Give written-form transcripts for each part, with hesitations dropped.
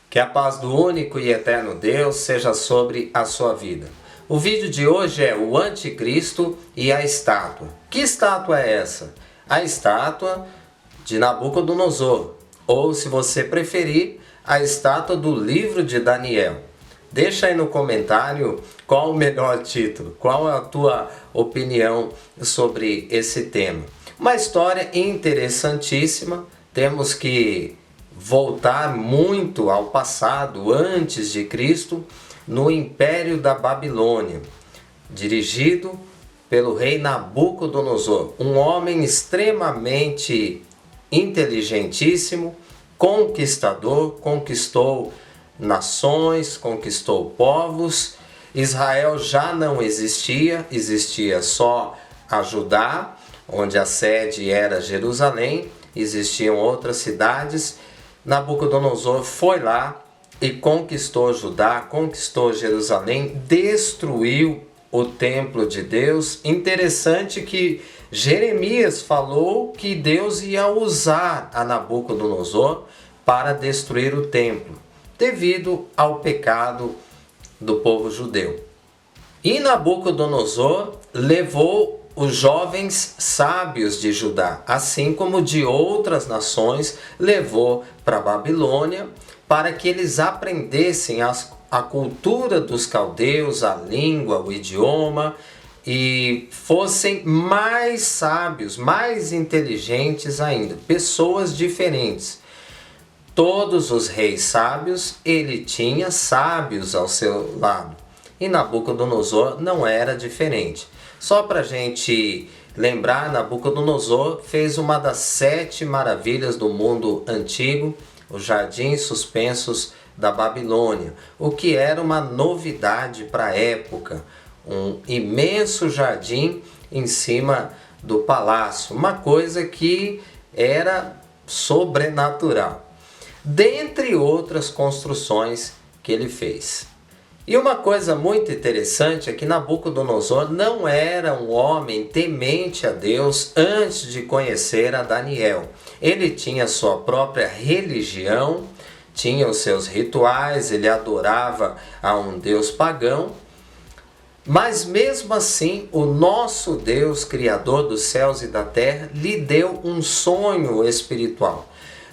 Que a paz do único e eterno Deus seja sobre a sua vida. O vídeo de hoje é o Anticristo e a estátua. Que estátua é essa? A estátua de Nabucodonosor, ou se você preferir, a estátua do livro de Daniel. Deixa aí no comentário qual o melhor título, qual é a tua opinião sobre esse tema. Uma história interessantíssima, temos que voltar muito ao passado, antes de Cristo, no Império da Babilônia, dirigido pelo rei Nabucodonosor, um homem extremamente inteligentíssimo, conquistador, conquistou nações, conquistou povos. Israel já não existia, existia só a Judá, onde a sede era Jerusalém, existiam outras cidades. Nabucodonosor foi lá e conquistou Judá, conquistou Jerusalém, destruiu o templo de Deus. Interessante que Jeremias falou que Deus ia usar a Nabucodonosor para destruir o templo, devido ao pecado do povo judeu. E Nabucodonosor levou os jovens sábios de Judá, assim como de outras nações, levou para a Babilônia para que eles aprendessem a cultura dos caldeus, a língua, o idioma, e fossem mais sábios, mais inteligentes ainda, pessoas diferentes. Todos os reis sábios, ele tinha sábios ao seu lado. E Nabucodonosor não era diferente. Só para a gente lembrar, Nabucodonosor fez uma das 7 maravilhas do mundo antigo, os jardins suspensos da Babilônia, o que era uma novidade para a época. Um imenso jardim em cima do palácio, uma coisa que era sobrenatural, dentre outras construções que ele fez. E uma coisa muito interessante é que Nabucodonosor não era um homem temente a Deus antes de conhecer a Daniel. Ele tinha sua própria religião, tinha os seus rituais, ele adorava a um Deus pagão. Mas mesmo assim, o nosso Deus, Criador dos céus e da terra, lhe deu um sonho espiritual.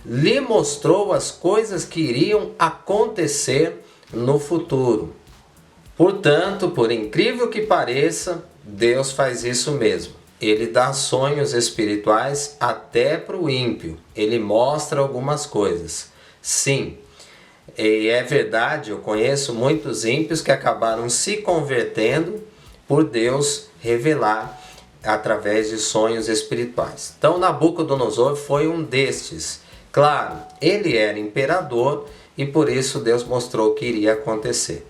Lhe mostrou as coisas que iriam acontecer no futuro. Portanto, por incrível que pareça, Deus faz isso mesmo. Ele dá sonhos espirituais até para o ímpio. Ele mostra algumas coisas. Sim, e é verdade, eu conheço muitos ímpios que acabaram se convertendo por Deus revelar através de sonhos espirituais. Então, Nabucodonosor foi um destes. Claro, ele era imperador e por isso Deus mostrou o que iria acontecer.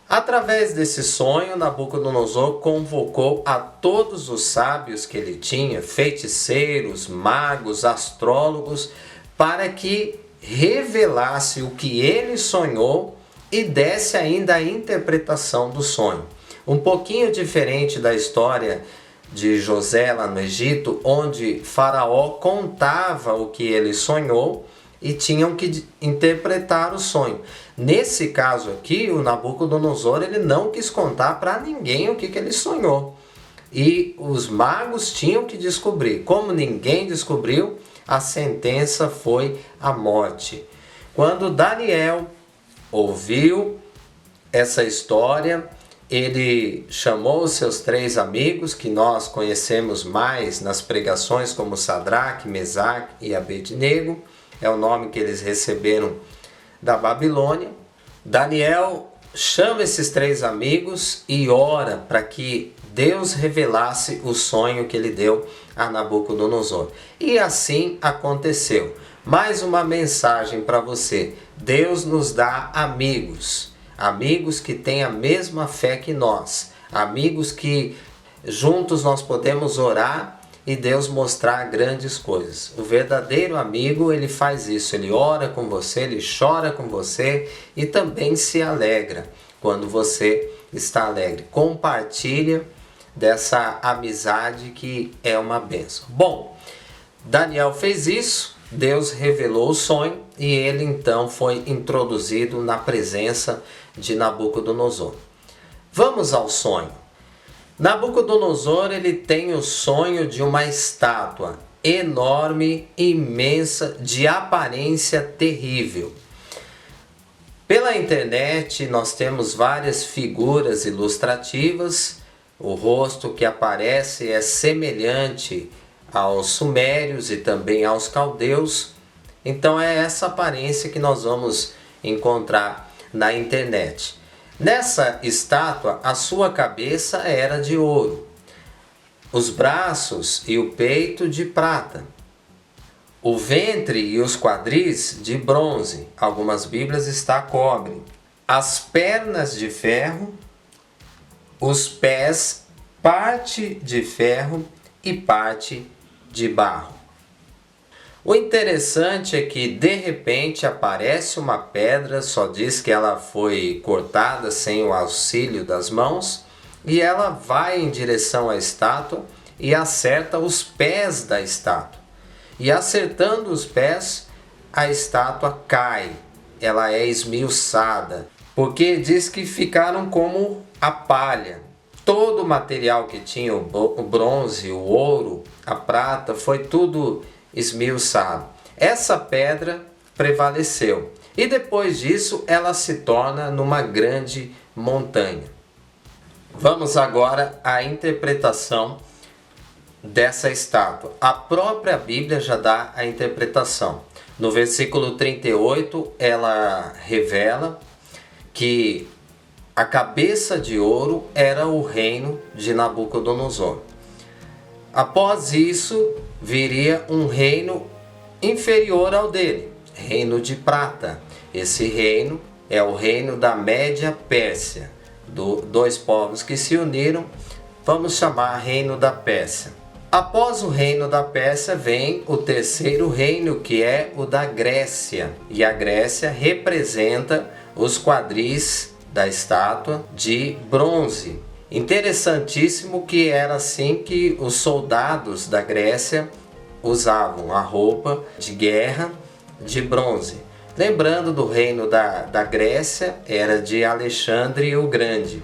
Através desse sonho, Nabucodonosor convocou a todos os sábios que ele tinha, feiticeiros, magos, astrólogos, para que revelasse o que ele sonhou e desse ainda a interpretação do sonho. Um pouquinho diferente da história de José lá no Egito, onde Faraó contava o que ele sonhou e tinham que interpretar o sonho. Nesse caso aqui, o Nabucodonosor ele não quis contar para ninguém o que ele sonhou. E os magos tinham que descobrir. Como ninguém descobriu, a sentença foi a morte. Quando Daniel ouviu essa história, ele chamou os seus 3 amigos, que nós conhecemos mais nas pregações como Sadraque, Mesaque e Abednego, é o nome que eles receberam da Babilônia. Daniel chama esses 3 amigos e ora para que Deus revelasse o sonho que ele deu a Nabucodonosor. E assim aconteceu. Mais uma mensagem para você. Deus nos dá amigos. Amigos que têm a mesma fé que nós. Amigos que juntos nós podemos orar e Deus mostrar grandes coisas. O verdadeiro amigo, ele faz isso. Ele ora com você, ele chora com você e também se alegra quando você está alegre. Compartilha dessa amizade que é uma bênção. Bom, Daniel fez isso Deus revelou o sonho e ele então foi introduzido na presença de Nabucodonosor. Vamos ao sonho. Nabucodonosor ele tem o sonho de uma estátua enorme, imensa, de aparência terrível. Pela internet nós temos várias figuras ilustrativas. O rosto que aparece é semelhante aos sumérios e também aos caldeus. Então é essa aparência que nós vamos encontrar na internet. Nessa estátua, a sua cabeça era de ouro, os braços e o peito de prata, o ventre e os quadris de bronze, algumas bíblias está cobre, as pernas de ferro, os pés, parte de ferro e parte de barro. O interessante é que de repente aparece uma pedra, só diz que ela foi cortada sem o auxílio das mãos, e ela vai em direção à estátua e acerta os pés da estátua. E acertando os pés, a estátua cai, ela é esmiuçada, porque diz que ficaram como a palha. Todo o material que tinha, o bronze, o ouro, a prata, foi tudo esmiuçado. Essa pedra prevaleceu e depois disso ela se torna numa grande montanha. Vamos agora à interpretação dessa estátua. A própria Bíblia já dá a interpretação. No versículo 38 ela revela que a cabeça de ouro era o reino de Nabucodonosor. Após isso, viria um reino inferior ao dele, reino de prata. Esse reino é o reino da Média Pérsia, dois povos que se uniram, vamos chamar reino da Pérsia. Após o reino da Pérsia vem o terceiro reino, que é o da Grécia. E a Grécia representa os quadris da estátua de bronze. Interessantíssimo que era assim que os soldados da Grécia usavam a roupa de guerra de bronze. Lembrando do reino da Grécia, era de Alexandre o Grande.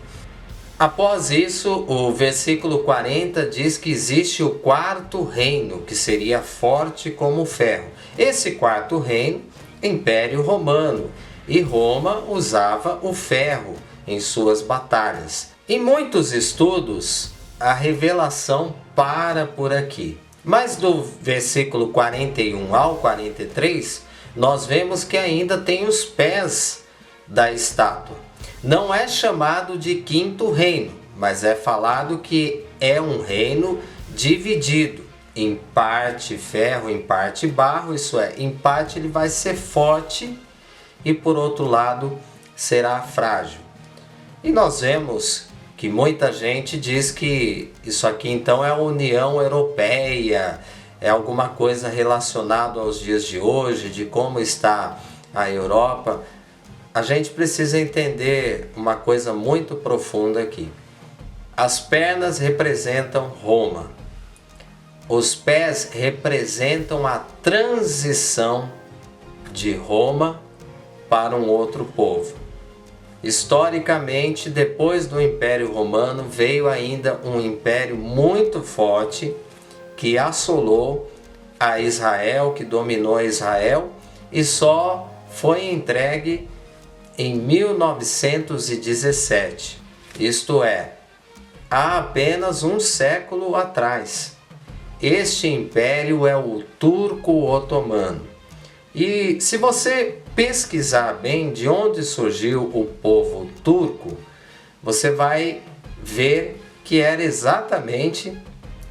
Após isso, o versículo 40 diz que existe o quarto reino, que seria forte como o ferro. Esse quarto reino, Império Romano, e Roma usava o ferro em suas batalhas. Em muitos estudos, a revelação para por aqui. Mas do versículo 41 ao 43, nós vemos que ainda tem os pés da estátua. Não é chamado de quinto reino, mas é falado que é um reino dividido em parte ferro, em parte barro. Isso é, em parte ele vai ser forte e por outro lado será frágil. E nós vemos que muita gente diz que isso aqui então é a União Europeia, é alguma coisa relacionada aos dias de hoje, de como está a Europa. A gente precisa entender uma coisa muito profunda aqui. As pernas representam Roma. Os pés representam a transição de Roma para um outro povo. Historicamente, depois do Império Romano, veio ainda um império muito forte que assolou a Israel, que dominou Israel e só foi entregue em 1917. Isto é, há apenas um século atrás. Este império é o turco-otomano. E se você pesquisar bem de onde surgiu o povo turco, você vai ver que era exatamente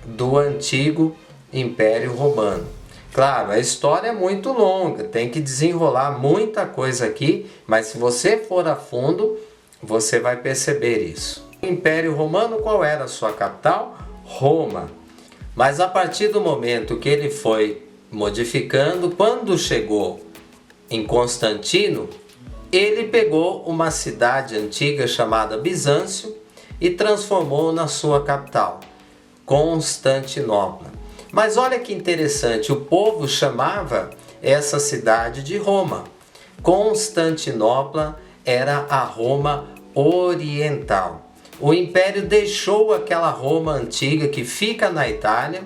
do antigo Império Romano. Claro, a história é muito longa, tem que desenrolar muita coisa aqui, mas se você for a fundo, você vai perceber isso. O Império Romano, qual era a sua capital? Roma. Mas a partir do momento que ele foi modificando, quando chegou em Constantino, ele pegou uma cidade antiga chamada Bizâncio e transformou na sua capital, Constantinopla. Mas olha que interessante, o povo chamava essa cidade de Roma. Constantinopla era a Roma oriental. O império deixou aquela Roma antiga que fica na Itália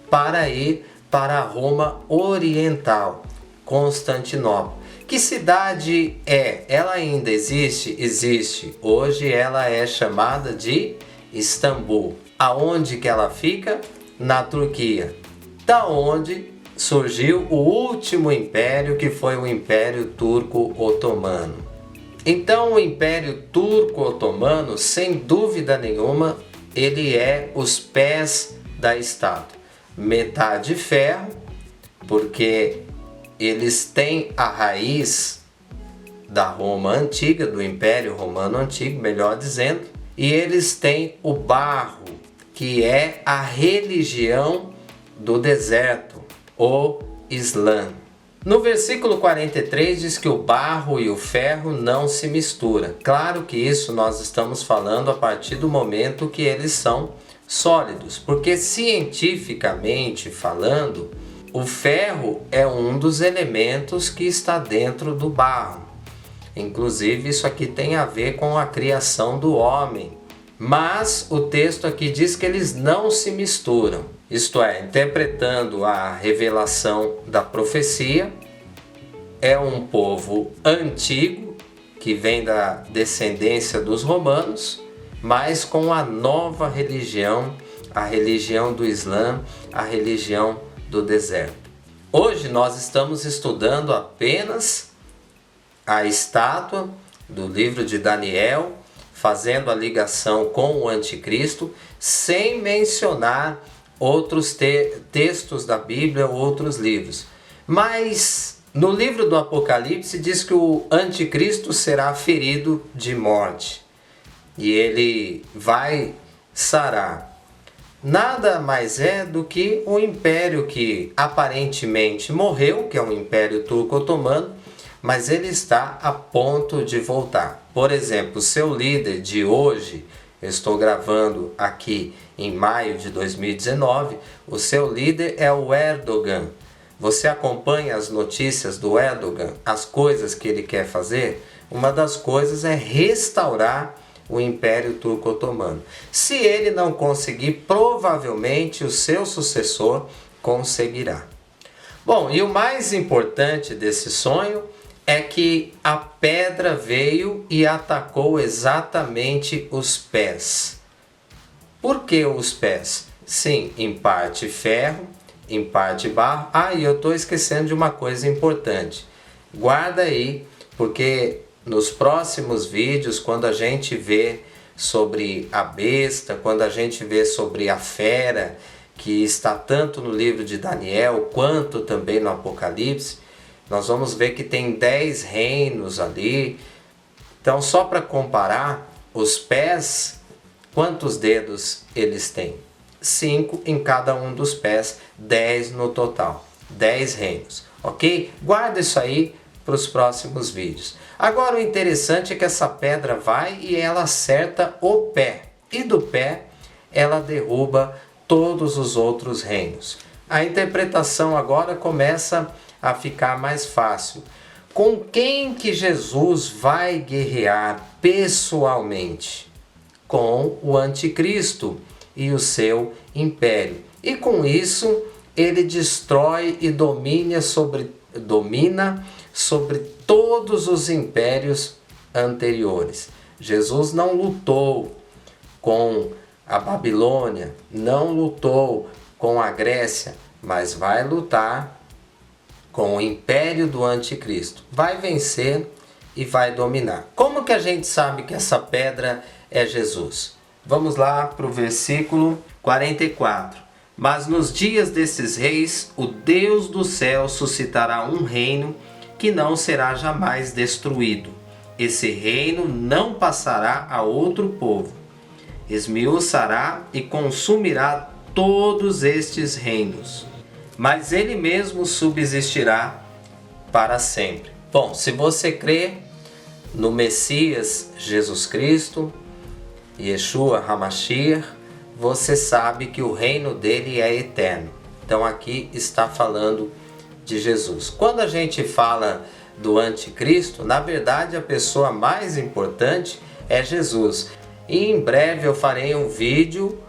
para ir para a Roma oriental, Constantinopla. Que cidade é? Ela ainda existe? Existe. Hoje ela é chamada de Istambul. Aonde que ela fica? Na Turquia. Da onde surgiu o último império, que foi o Império Turco-Otomano. Então o Império Turco-Otomano, sem dúvida nenhuma, ele é os pés da estátua. Metade ferro, porque eles têm a raiz da Roma antiga, do Império Romano Antigo, melhor dizendo, e eles têm o barro, que é a religião do deserto, o Islã. No versículo 43 diz que o barro e o ferro não se misturam. Claro que isso nós estamos falando a partir do momento que eles são sólidos, porque cientificamente falando, o ferro é um dos elementos que está dentro do barro. Inclusive, isso aqui tem a ver com a criação do homem. Mas o texto aqui diz que eles não se misturam. Isto é, interpretando a revelação da profecia, é um povo antigo, que vem da descendência dos romanos, mas com a nova religião, a religião do Islã, a religião do deserto. Hoje nós estamos estudando apenas a estátua do livro de Daniel, fazendo a ligação com o anticristo, sem mencionar outros textos da Bíblia ou outros livros. Mas no livro do Apocalipse diz que o anticristo será ferido de morte e ele vai sarar. Nada mais é do que o império que aparentemente morreu, que é o Império Turco-Otomano, mas ele está a ponto de voltar. Por exemplo, o seu líder de hoje, eu estou gravando aqui em maio de 2019, o seu líder é o Erdogan. Você acompanha as notícias do Erdogan, as coisas que ele quer fazer? Uma das coisas é restaurar o Império Turco-Otomano. Se ele não conseguir, provavelmente o seu sucessor conseguirá. Bom, e o mais importante desse sonho é que a pedra veio e atacou exatamente os pés. Por que os pés? Sim, em parte ferro, em parte barro. E eu estou esquecendo de uma coisa importante. Guarda aí, porque nos próximos vídeos, quando a gente vê sobre a besta, quando a gente vê sobre a fera, que está tanto no livro de Daniel quanto também no Apocalipse, nós vamos ver que tem 10 reinos ali. Então, só para comparar, os pés, quantos dedos eles têm? 5 em cada um dos pés, 10 no total. 10 reinos, ok? Guarda isso aí para os próximos vídeos. Agora o interessante é que essa pedra vai e ela acerta o pé. E do pé ela derruba todos os outros reinos. A interpretação agora começa a ficar mais fácil. Com quem que Jesus vai guerrear pessoalmente? Com o anticristo e o seu império. E com isso ele destrói e domina sobre todos os impérios anteriores. Jesus não lutou com a Babilônia, não lutou com a Grécia, mas vai lutar com o império do anticristo. Vai vencer e vai dominar. Como que a gente sabe que essa pedra é Jesus? Vamos lá para o versículo 44. Mas nos dias desses reis, o Deus do céu suscitará um reino que não será jamais destruído. Esse reino não passará a outro povo. Esmiuçará e consumirá todos estes reinos, mas ele mesmo subsistirá para sempre. Bom, se você crê no Messias Jesus Cristo, Yeshua HaMashiach, você sabe que o reino dele é eterno. Então aqui está falando de Jesus. Quando a gente fala do anticristo, na verdade a pessoa mais importante é Jesus. E em breve eu farei um vídeo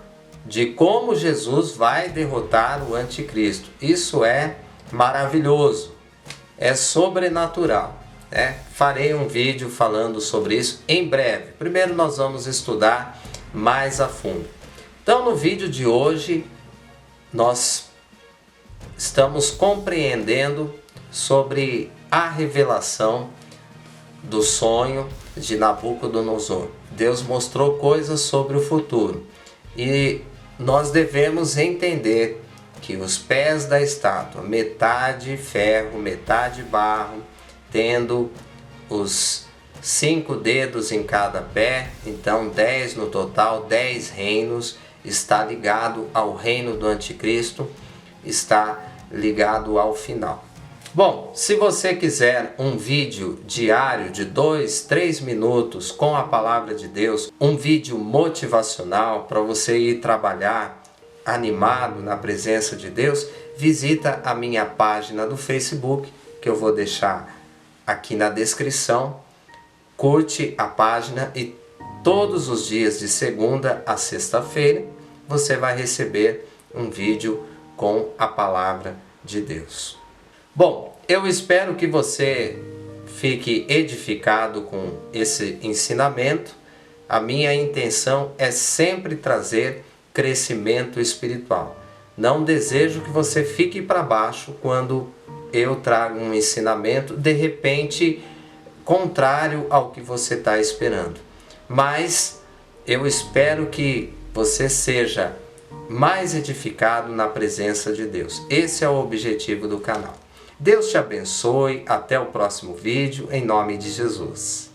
de como Jesus vai derrotar o anticristo. Isso é maravilhoso, é sobrenatural, né? Farei um vídeo falando sobre isso em breve. Primeiro nós vamos estudar mais a fundo. Então no vídeo de hoje nós estamos compreendendo sobre a revelação do sonho de Nabucodonosor. Deus mostrou coisas sobre o futuro e nós devemos entender que os pés da estátua, metade ferro, metade barro, tendo os 5 dedos em cada pé, então 10 no total, 10 reinos, está ligado ao reino do anticristo, está ligado ao final. Bom, se você quiser um vídeo diário de 2, 3 minutos com a palavra de Deus, um vídeo motivacional para você ir trabalhar animado na presença de Deus, visita a minha página do Facebook, que eu vou deixar aqui na descrição. Curte a página e todos os dias de segunda a sexta-feira você vai receber um vídeo com a palavra de Deus. Bom, eu espero que você fique edificado com esse ensinamento. A minha intenção é sempre trazer crescimento espiritual. Não desejo que você fique para baixo quando eu trago um ensinamento, de repente, contrário ao que você está esperando. Mas eu espero que você seja mais edificado na presença de Deus. Esse é o objetivo do canal. Deus te abençoe, até o próximo vídeo, em nome de Jesus.